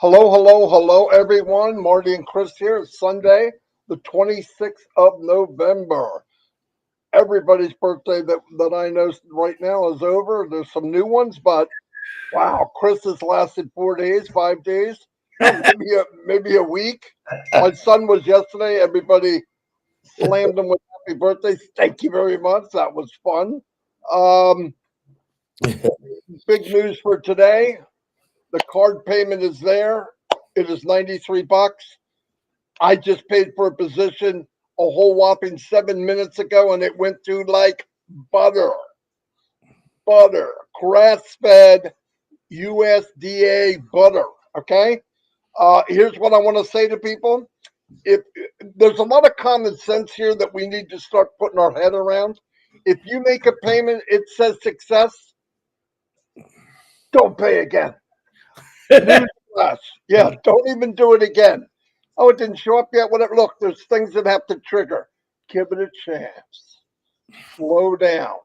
Hello, hello, hello, everyone. Marty and Chris here. It's Sunday, the 26th of November. Everybody's birthday that I know right now is over. There's some new ones, but wow, Chris has lasted 4 days, 5 days, maybe a week. My son was yesterday. Everybody slammed him with happy birthdays. Thank you very much. That was fun. Um, Big news for today. The card payment is there. It is 93 bucks. I just paid for a position a whole whopping 7 minutes ago, and it went through like butter, butter, grass-fed USDA butter. Okay. Here's what I want to say to people: if there's a lot of common sense here that we need to start putting our head around. If you make a payment, it says success. Don't pay again. Newsflash. Yeah, don't even do it again. Oh, it didn't show up yet. Whatever. Look, there's things that have to trigger. Give it a chance. Slow down.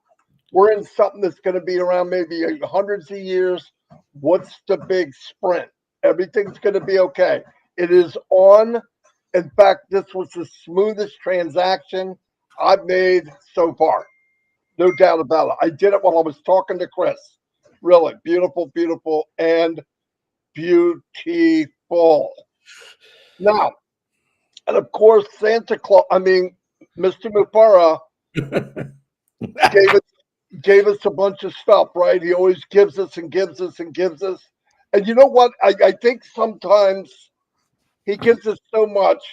We're in something that's going to be around maybe hundreds of years. What's the big sprint? Everything's going to be okay. It is on. In fact, this was the smoothest transaction I've made so far. No doubt about it. I did it while I was talking to Chris. Really beautiful, beautiful, and beautiful. Now, and of course, Santa Claus, Mr. Mufara gave us gave us a bunch of stuff, right? He always gives us and gives us and gives us. And you know what? I think sometimes he gives us so much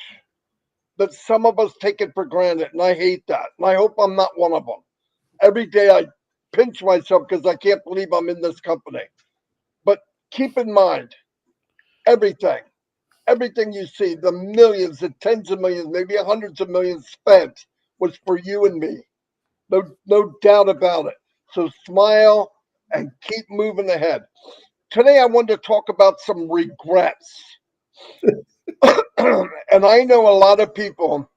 that some of us take it for granted. And I hate that. And I hope I'm not one of them. Every day I pinch myself because I can't believe I'm in this company. But keep in mind, everything, everything you see, the millions, the tens of millions, maybe hundreds of millions spent was for you and me. No doubt about it. So smile and keep moving ahead. Today, I wanted to talk about some regrets. And I know a lot of people,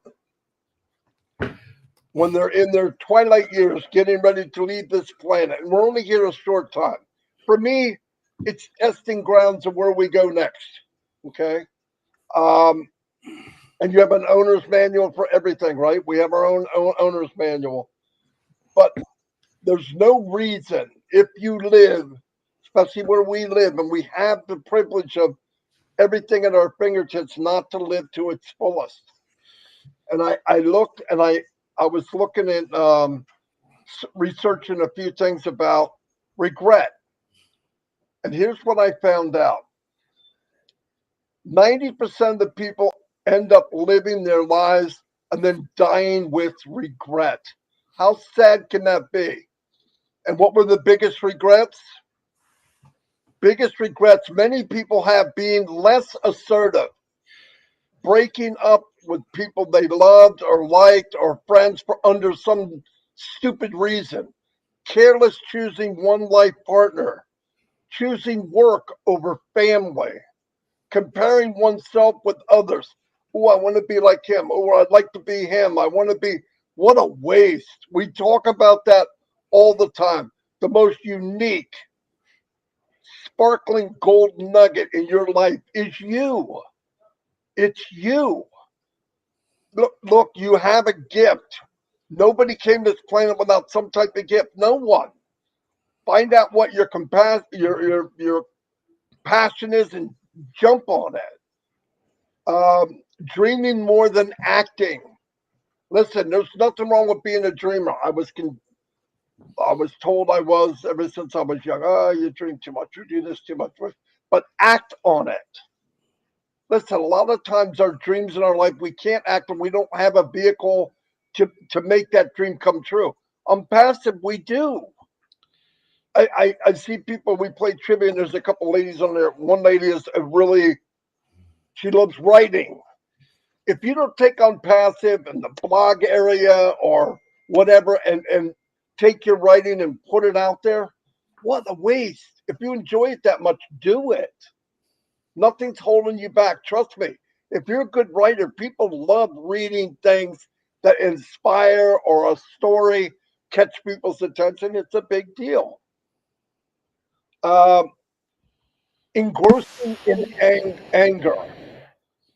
when they're in their twilight years, getting ready to leave this planet, and we're only here a short time. For me, it's testing grounds of where we go next. Okay. Um, and you have an owner's manual for everything, right? We have our own owner's manual. But there's no reason if you live, especially where we live, and we have the privilege of everything at our fingertips, not to live to its fullest. And I looked and I was looking at researching a few things about regret. And here's what I found out: 90% of the people end up living their lives and then dying with regret. How sad can that be? And what were the biggest regrets? Biggest regrets many people have: being less assertive, breaking up with people they loved or liked or friends for under some stupid reason, careless choosing one life partner, choosing work over family, comparing oneself with others. Oh, I want to be like him. Oh, I'd like to be him. I want to be. What a waste. We talk about that all the time. The most unique, sparkling gold nugget in your life is you. It's you. Look, you have a gift. Nobody came to this planet without some type of gift. No one. Find out what your passion is and jump on it. Dreaming more than acting. Listen, there's nothing wrong with being a dreamer. I was told I was ever since I was young. Oh, you dream too much. You do this too much. But act on it. Listen, a lot of times our dreams in our life, we can't act and we don't have a vehicle to make that dream come true. On passive, we do. I see people, we play trivia, and there's a couple ladies on there. One lady is really, she loves writing. If you don't take on passive in the blog area or whatever and take your writing and put it out there, what a waste. If you enjoy it that much, do it. Nothing's holding you back. Trust me. If you're a good writer, people love reading things that inspire or a story catch people's attention. It's a big deal. Um, engrossing in anger.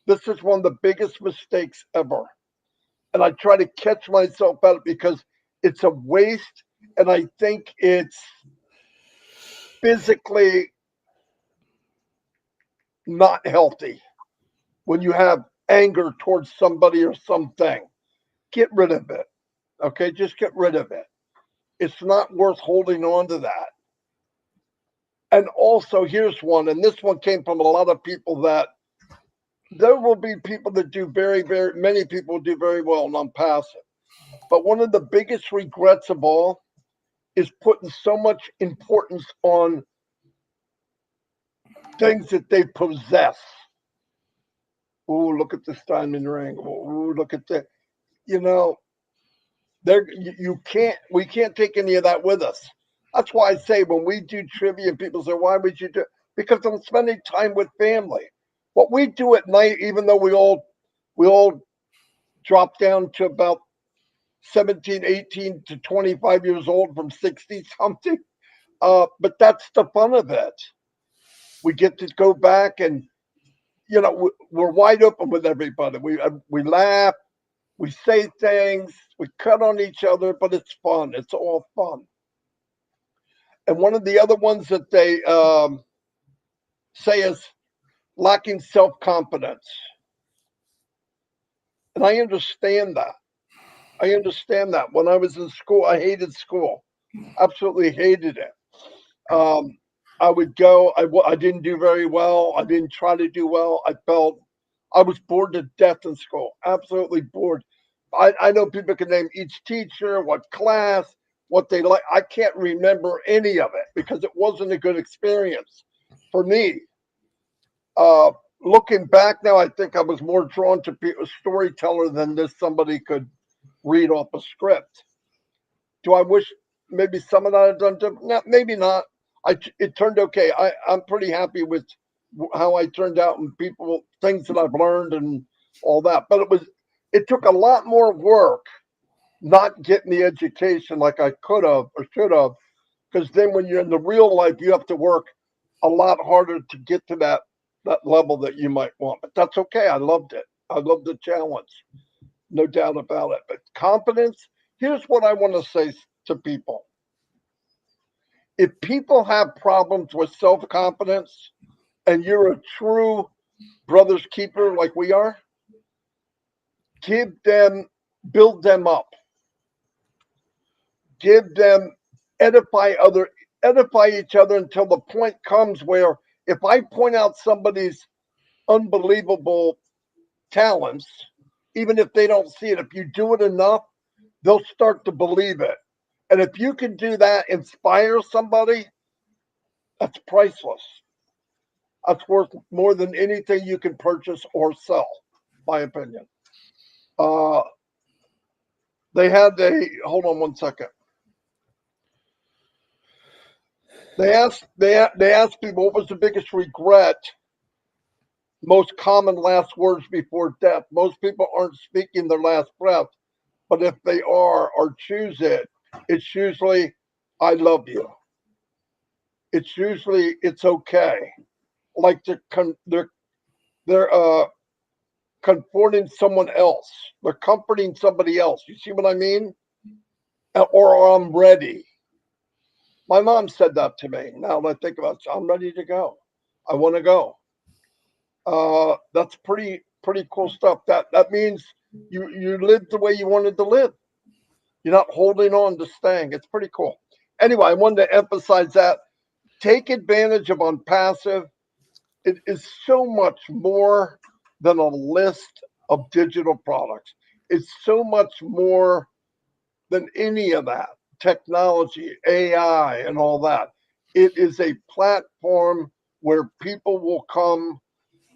This is one of the biggest mistakes ever. And I try to catch myself at it because it's a waste, and I think it's physically not healthy when you have anger towards somebody or something. Get rid of it. Okay, just get rid of it. It's not worth holding on to that. And also, here's one, and this one came from a lot of people that there will be people that do many people do very well in Onpassive. But one of the biggest regrets of all is putting so much importance on things that they possess. Ooh, look at this diamond ring. Ooh, look at that. You know, we can't take any of that with us. That's why I say when we do trivia and people say, why would you do it? Because I'm spending time with family. What we do at night, even though we all drop down to about 17, 18 to 25 years old from 60 something. But that's the fun of it. We get to go back and, we're wide open with everybody. We laugh, we say things, we cut on each other, but it's fun. It's all fun. And one of the other ones that they say is lacking self-confidence. And I understand that. When I was in school, I hated school. Absolutely hated it. I would go. I didn't do very well. I didn't try to do well. I was bored to death in school. Absolutely bored. I know people can name each teacher, what class, what they like. I can't remember any of it because it wasn't a good experience for me. Looking back now, I think I was more drawn to be a storyteller than this somebody could read off a script. Do I wish maybe some of that had done different? No, maybe not. It turned okay. I'm pretty happy with how I turned out and things that I've learned and all that. But it took a lot more work not getting the education like I could have or should have, because then when you're in the real life, you have to work a lot harder to get to that level that you might want. But that's okay. I loved it. I loved the challenge, no doubt about it. But confidence. Here's what I want to say to people. If people have problems with self-confidence and you're a true brother's keeper like we are, build them up, edify each other until the point comes where if I point out somebody's unbelievable talents, even if they don't see it, if you do it enough, they'll start to believe it. And if you can do that, inspire somebody, that's priceless. That's worth more than anything you can purchase or sell, my opinion. They had hold on one second. They asked people what was the biggest regret, most common last words before death. Most people aren't speaking their last breath, but if they are or choose it, it's usually I love you. It's usually it's okay. Like they're comforting someone else. They're comforting somebody else. You see what I mean? Or I'm ready. My mom said that to me. Now that I think about it, I'm ready to go. I want to go. That's pretty cool stuff. That means you lived the way you wanted to live. You're not holding on to staying. It's pretty cool. Anyway, I wanted to emphasize that. Take advantage of Onpassive. It is so much more than a list of digital products. It's so much more than any of that technology, AI, and all that. It is a platform where people will come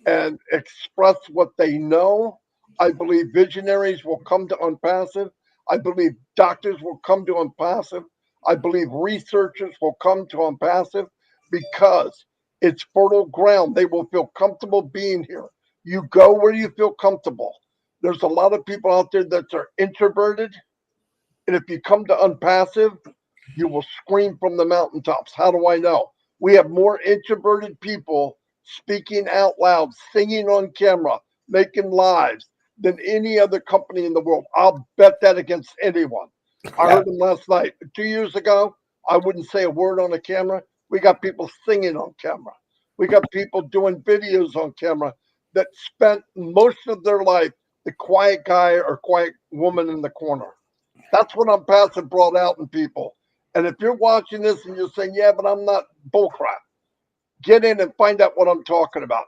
and express what they know. I believe visionaries will come to Onpassive. I believe doctors will come to Onpassive. I believe researchers will come to Onpassive because it's fertile ground. They will feel comfortable being here. You go where you feel comfortable. There's a lot of people out there that are introverted. And if you come to Onpassive, you will scream from the mountaintops. How do I know? We have more introverted people speaking out loud, singing on camera, making lives than any other company in the world. I'll bet that against anyone. I Yeah. heard them last night. 2 years ago, I wouldn't say a word on the camera. We got people singing on camera. We got people doing videos on camera that spent most of their life the quiet guy or quiet woman in the corner. That's what Onpassive brought out in people. And if you're watching this and you're saying, yeah, but I'm not bullcrap, get in and find out what I'm talking about.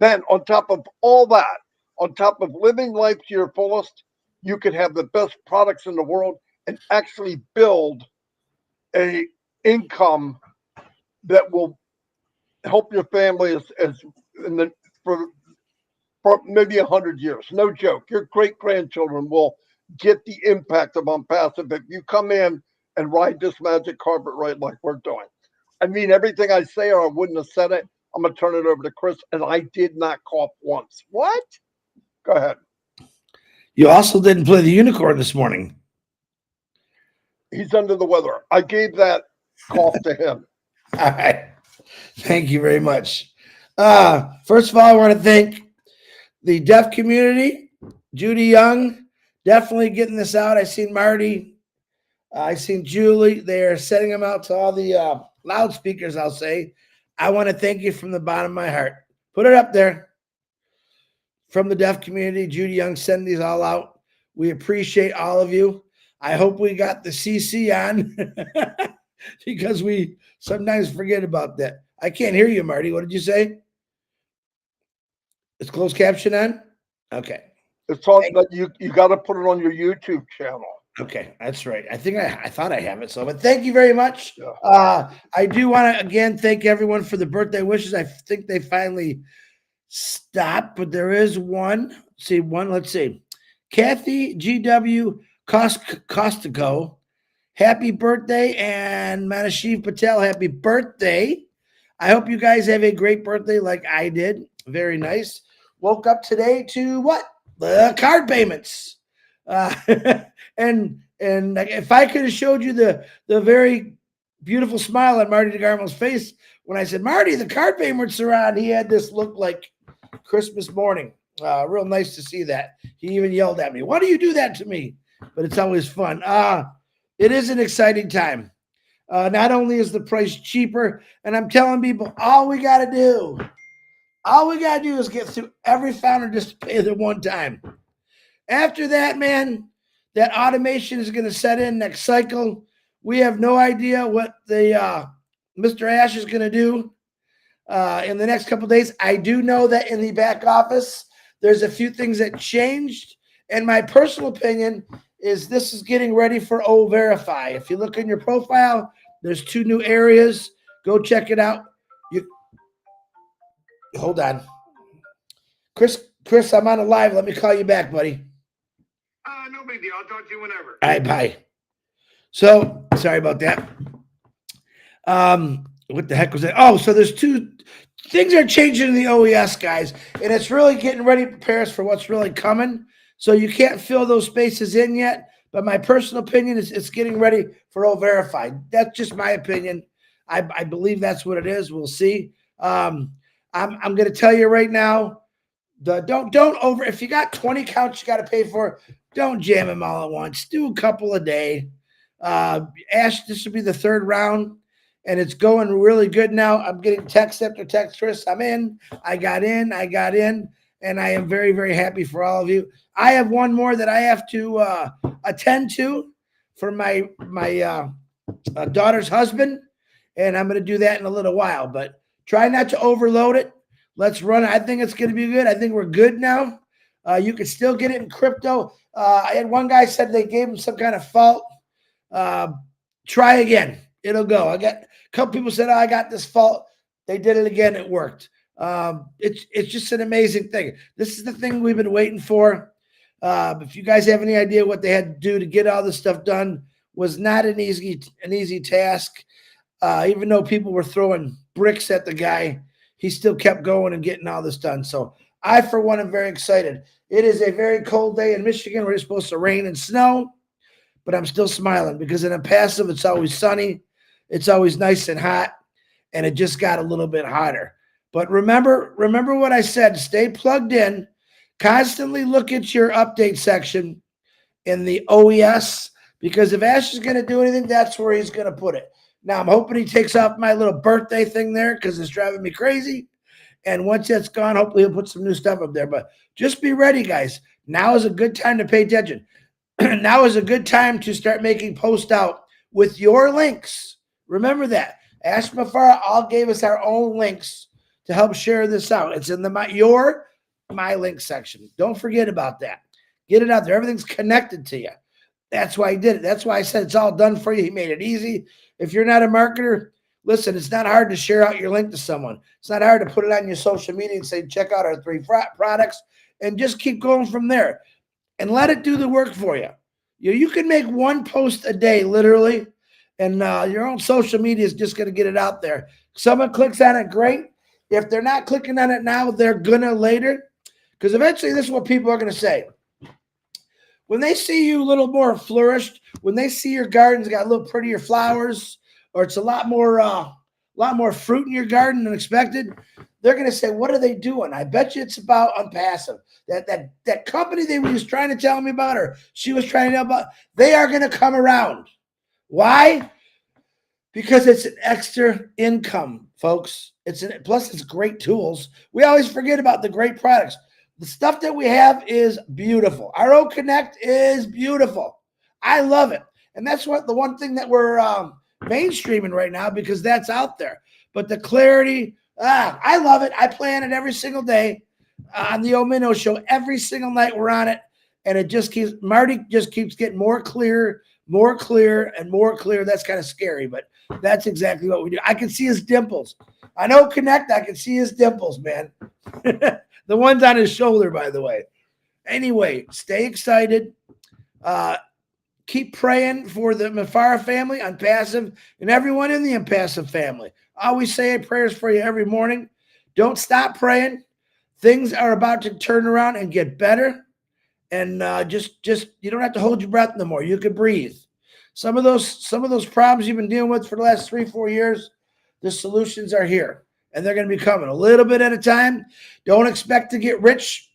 Then, on top of all that, on top of living life to your fullest, you can have the best products in the world and actually build a income that will help your family as in the, for maybe 100 years. No joke. Your great grandchildren will get the impact of Onpassive if you come in and ride this magic carpet ride like we're doing. I mean everything I say, or I wouldn't have said it. I'm gonna turn it over to Chris, and I did not cough once. What? Go ahead. You also didn't play the unicorn this morning. He's under the weather. I gave that cough to him. All right. Thank you very much. First of all, I want to thank the deaf community. Judy Young, definitely getting this out. I seen Marty. I seen Julie. They are setting them out to all the loudspeakers, I'll say. I want to thank you from the bottom of my heart. Put it up there. From the deaf community, Judy Young, send these all out. We appreciate all of you. I hope we got the CC on because we sometimes forget about that. I can't hear you, Marty. What did you say? Is closed caption on? Okay. It's on, but you got to put it on your YouTube channel. Okay, that's right. I think I thought I have it. So, but thank you very much. Yeah. I do want to again thank everyone for the birthday wishes. I think they finally stopped, but there is one. Let's see. Kathy 𝐔𝐈𝐊𝐄𝐎, happy birthday, and Manashiv Patel, happy birthday. I hope you guys have a great birthday like I did. Very nice. Woke up today to what? The card payments. And if I could have showed you the very beautiful smile on Marty DeGarmo's face when I said, Marty, the card payments are on, he had this look like Christmas morning. Real nice to see that. He even yelled at me, why do you do that to me? But it's always fun. It is an exciting time. Not only is the price cheaper, and I'm telling people, all we got to do is get through every founder just to pay their one time. After that, man, that automation is going to set in next cycle. We have no idea what the Mr. Ash is going to do in the next couple of days. I do know that in the back office, there's a few things that changed. And my personal opinion is this is getting ready for 𝐂𝐻𝐿. If you look in your profile, there's 2 new areas. Go check it out. Hold on. Chris, I'm on a live. Let me call you back, buddy. No big deal. I'll talk to you whenever. All right, bye. So, sorry about that. What the heck was that? Oh, so there's 2 things are changing in the OES, guys, and it's really getting ready to prepare us for what's really coming. So you can't fill those spaces in yet, but my personal opinion is it's getting ready for 𝐂𝐻𝐿. That's just my opinion. I believe that's what it is. We'll see. I'm going to tell you right now, don't over. If you got 20 accounts you got to pay for, don't jam them all at once. Do a couple a day. Ash, this will be the 3rd round, and it's going really good now. I'm getting text after text. Chris, I'm in. I got in, and I am very, very happy for all of you. I have one more that I have to attend to for my daughter's husband, and I'm going to do that in a little while. But try not to overload it. Let's run it. I think it's going to be good. I think we're good now. You can still get it in crypto. I had one guy said they gave him some kind of fault. Try again. It'll go. I got a couple people said, oh, I got this fault. They did it again. It worked. It's just an amazing thing. This is the thing we've been waiting for. If you guys have any idea what they had to do to get all this stuff done, was not an easy task. Even though people were throwing bricks at the guy, he still kept going and getting all this done. So I, for one, am very excited. It is a very cold day in Michigan where it's supposed to rain and snow, but I'm still smiling because in Onpassive, it's always sunny. It's always nice and hot. and it just got a little bit hotter. But remember what I said. Stay plugged in. Constantly look at your update section in the OES, because if Ash is going to do anything, that's where he's going to put it. Now, I'm hoping he takes off my little birthday thing there because it's driving me crazy. And once that's gone, hopefully he'll put some new stuff up there. But just be ready, guys. Now is a good time to pay attention. Now is a good time to start making posts out with your links. Remember that. Ash Mafara all gave us our own links to help share this out. It's in the my link section. Don't forget about that. Get it out there. Everything's connected to you. That's why he did it. That's why I said it's all done for you. He made it easy. If you're not a marketer, listen, it's not hard to share out your link to someone. It's not hard to put it on your social media and say, check out our 3 products, and just keep going from there and let it do the work for you. You can make one post a day, literally, and your own social media is just going to get it out there. Someone clicks on it, great. If they're not clicking on it now, they're going to later, because eventually this is what people are going to say. When they see you a little more flourished, when they see your garden's got a little prettier flowers, or it's a lot more fruit in your garden than expected, they're going to say, what are they doing? I bet you it's about Onpassive. That company they was trying to tell me about, or she was trying to tell about, they are going to come around. Why? Because it's an extra income, folks. Plus it's great tools. We always forget about the great products. The stuff that we have is beautiful. Our 𝐂𝐻𝐈𝐊𝐄 is beautiful. I love it. And that's what the one thing that we're mainstreaming right now, because that's out there. But the clarity, I love it. I play on it every single day on the 𝐂𝐻𝐈𝐊𝐄 show. Every single night we're on it. And it just keeps, Marty just keeps getting more clear, and more clear. That's kind of scary, but that's exactly what we do. I can see his dimples. I know Connect, I can see his dimples, man. The one's on his shoulder, by the way. Anyway, stay excited. Keep praying for the Mafara family, Onpassive, and everyone in the Onpassive family. I always say prayers for you every morning. Don't stop praying. Things are about to turn around and get better. And just you don't have to hold your breath no more. You can breathe. Some of those problems you've been dealing with for the last 3-4 years, the solutions are here. And they're going to be coming a little bit at a time. Don't expect to get rich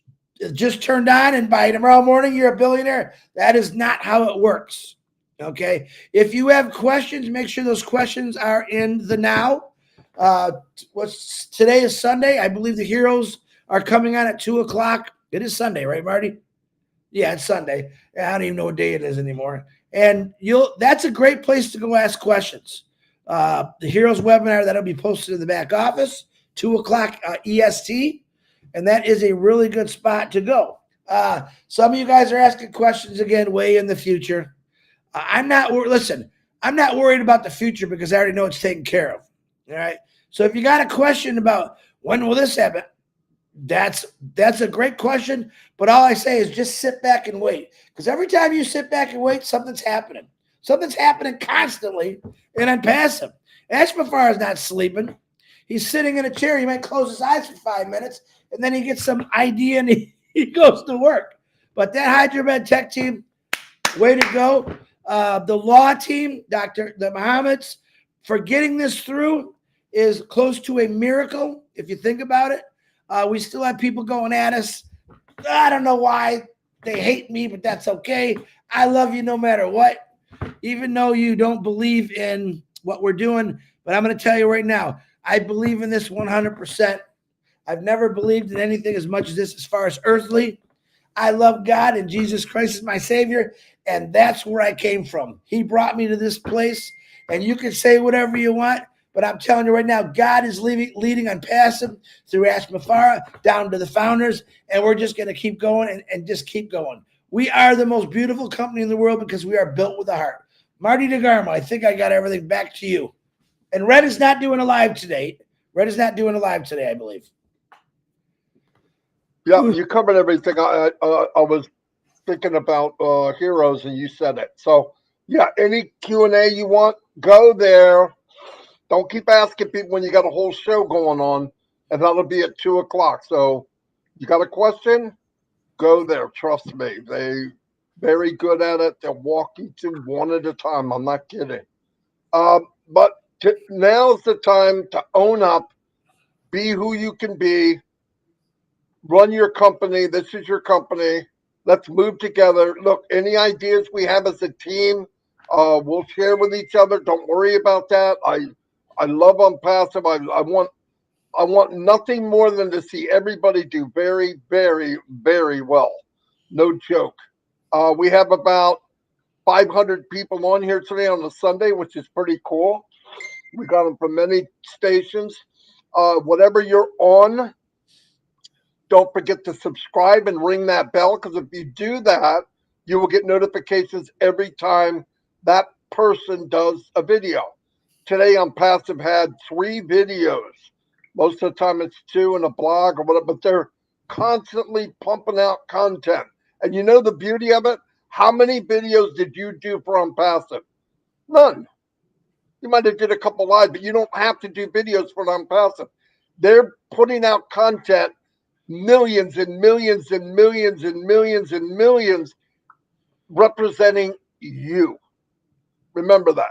just turned on and by tomorrow morning you're a billionaire. That is not how it works. Okay. If you have questions, make sure those questions are in the now. Today is Sunday. I believe the heroes are coming on at 2:00. It is Sunday, right, Marty? Yeah, it's Sunday. I don't even know what day it is anymore. And that's a great place to go ask questions. The Heroes webinar, that'll be posted in the back office, 2:00 EST, and that is a really good spot to go. Some of you guys are asking questions again way in the future. I'm not worried about the future because I already know it's taken care of. All right. So if you got a question about when will this happen, that's a great question. But all I say is just sit back and wait, because every time you sit back and wait, something's happening. Something's happening constantly in Onpassive. Ash Mafara is not sleeping. He's sitting in a chair. He might close his eyes for 5 minutes, and then he gets some idea and he goes to work. But that Hyderabad tech team, way to go. The law team, the Mohammeds, for getting this through is close to a miracle, if you think about it. We still have people going at us. I don't know why they hate me, but that's okay. I love you no matter what. Even though you don't believe in what we're doing, but I'm going to tell you right now, I believe in this 100%. I've never believed in anything as much as this as far as earthly. I love God and Jesus Christ is my Savior, and that's where I came from. He brought me to this place, and you can say whatever you want, but I'm telling you right now, God is leading Onpassive through Ash Mafara down to the founders, and we're just going to keep going and just keep going. We are the most beautiful company in the world because we are built with a heart. Marty DeGarmo, I think I got everything back to you. And Red is not doing a live today. I believe. Yeah, you covered everything. I was thinking about heroes, and you said it. So, yeah, any Q&A you want, go there. Don't keep asking people when you got a whole show going on, and that'll be at 2:00. So, you got a question? Go there. Trust me. They very good at it. They'll walk you through one at a time. I'm not kidding. But Now's the time to own up, be who you can be, run your company. This is your company. Let's move together. Look, any ideas we have as a team, we'll share with each other. Don't worry about that. I love Onpassive. I want nothing more than to see everybody do very, very, very well. No joke. We have about 500 people on here today on a Sunday, which is pretty cool. We got them from many stations. Whatever you're on, don't forget to subscribe and ring that bell, because if you do that, you will get notifications every time that person does a video. Today Onpassive had 3 videos. Most of the time it's 2 in a blog or whatever, but they're constantly pumping out content. And you know the beauty of it? How many videos did you do for Onpassive? None. You might have did a couple live, but you don't have to do videos for Onpassive. They're putting out content, millions and millions and millions and millions and millions, representing you. Remember that.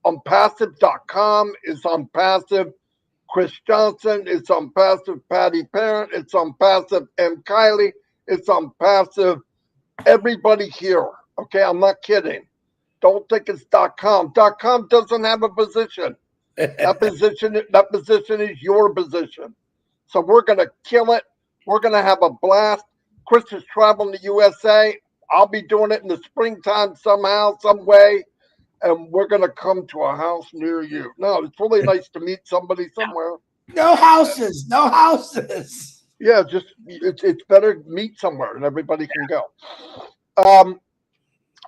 Onpassive.com is Onpassive. Chris Johnson, it's Onpassive. Patty Parent, it's Onpassive. 𝐂𝐿𝐿𝐿, it's Onpassive. Everybody here, okay? I'm not kidding. Don't think it's .com. .com doesn't have a position. That position is your position. So we're gonna kill it. We're gonna have a blast. Chris is traveling to USA. I'll be doing it in the springtime somehow, some way, and we're gonna come to a house near you. No, it's really nice to meet somebody somewhere. No houses, no houses. Yeah, just it's better to meet somewhere and everybody can go.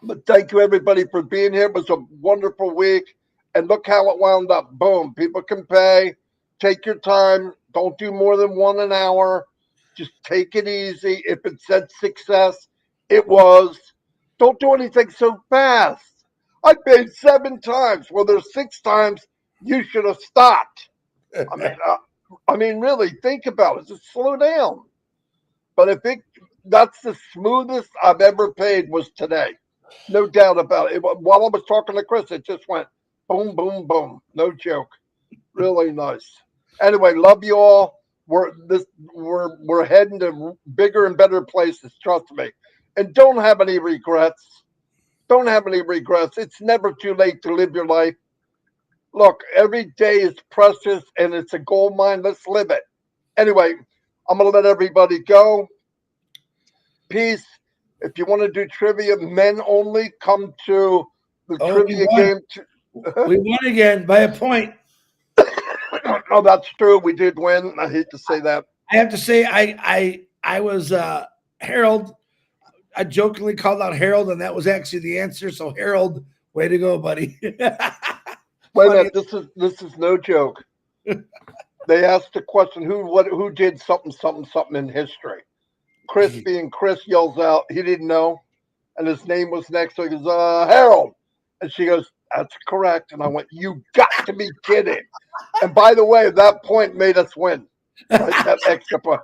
But thank you everybody for being here. It was a wonderful week, and look how it wound up. Boom, people can pay. Take your time. Don't do more than 1 an hour. Just take it easy. If it said success, it was. Don't do anything so fast. I paid 7 times. Well, there's 6 times you should have stopped. I mean, really, think about it. Just slow down. But that's the smoothest I've ever paid was today. No doubt about it. While I was talking to Chris, it just went boom, boom, boom. No joke. Really nice. Anyway, love you all. We're heading to bigger and better places. Trust me. And don't have any regrets. Don't have any regrets. It's never too late to live your life. Look, every day is precious and it's a gold mine. Let's live it. Anyway, I'm going to let everybody go. Peace. If you want to do trivia, men only, come to the trivia game. We won again by a point. Oh, that's true. We did win. I hate to say that. I have to say, I was Harold. I jokingly called out Harold, and that was actually the answer. So Harold, way to go, buddy. Wait a minute, this is no joke. They asked the question, who did something in history? Chris, being Chris, yells out, he didn't know, and his name was next. So he goes, Harold, and she goes, that's correct. And I went, you got to be kidding. And by the way, that point made us win. Right? That extra point.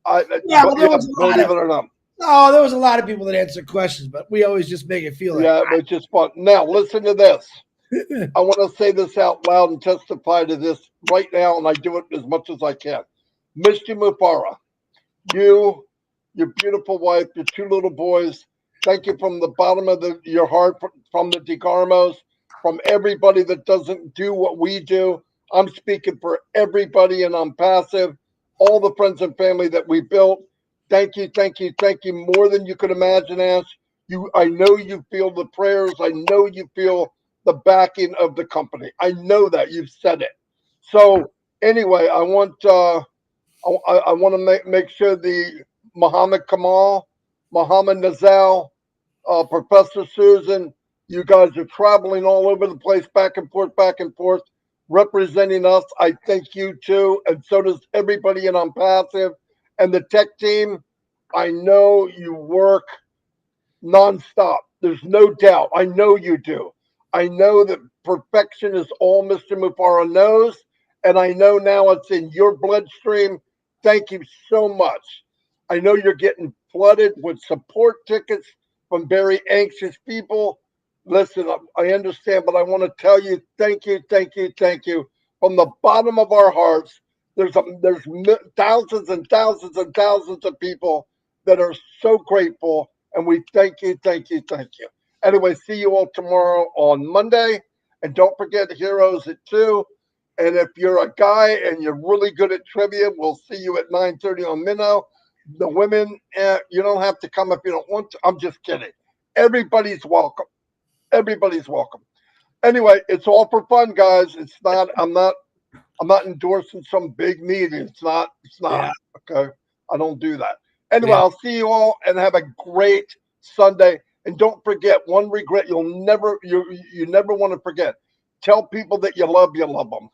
Believe it or not. Oh, there was a lot of people that answered questions, but we always just make it feel like. Yeah, it was just fun. Now, listen to this. I want to say this out loud and testify to this right now, and I do it as much as I can. Mr. Mufara, you, your beautiful wife, your 2 little boys, thank you from the bottom of your heart, from the DeGarmos, from everybody that doesn't do what we do. I'm speaking for everybody in Onpassive, all the friends and family that we built. Thank you, thank you, thank you more than you could imagine, Ash. I know you feel the prayers. I know you feel the backing of the company. I know that you've said it. So anyway, I want to make sure the Muhammad Kamal, Muhammad Nazal, Professor Susan, you guys are traveling all over the place, back and forth, representing us. I thank you too, and so does everybody in Onpassive and the tech team. I know you work nonstop. There's no doubt. I know you do. I know that perfection is all Mr. Mufara knows, and I know now it's in your bloodstream. Thank you so much. I know you're getting flooded with support tickets from very anxious people. Listen, I understand, but I want to tell you, thank you, thank you, thank you from the bottom of our hearts. There's thousands and thousands and thousands of people that are so grateful, and we thank you, thank you, thank you. Anyway, see you all tomorrow on Monday, and don't forget Heroes at 2. And if you're a guy and you're really good at trivia, we'll see you at 9:30 on Minnow. The women, you don't have to come if you don't want to. I'm just kidding. Everybody's welcome. Everybody's welcome. Anyway, it's all for fun, guys. It's not. I'm not endorsing some big meeting. It's not. It's not. Yeah. Okay. I don't do that. Anyway, Yeah. I'll see you all and have a great Sunday. And don't forget one regret you never want to forget. Tell people that you love them.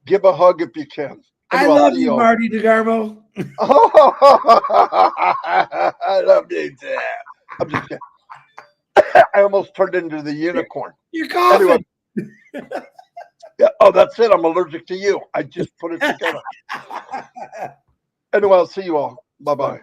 Give a hug if you can. I Anyway, I'll love see you, you all. Marty DeGarmo. I love you too. I'm just kidding. I almost turned into the unicorn. You're coughing. Anyway, yeah, oh, that's it. I'm allergic to you. I just put it together. Anyway, I'll see you all. Bye-bye.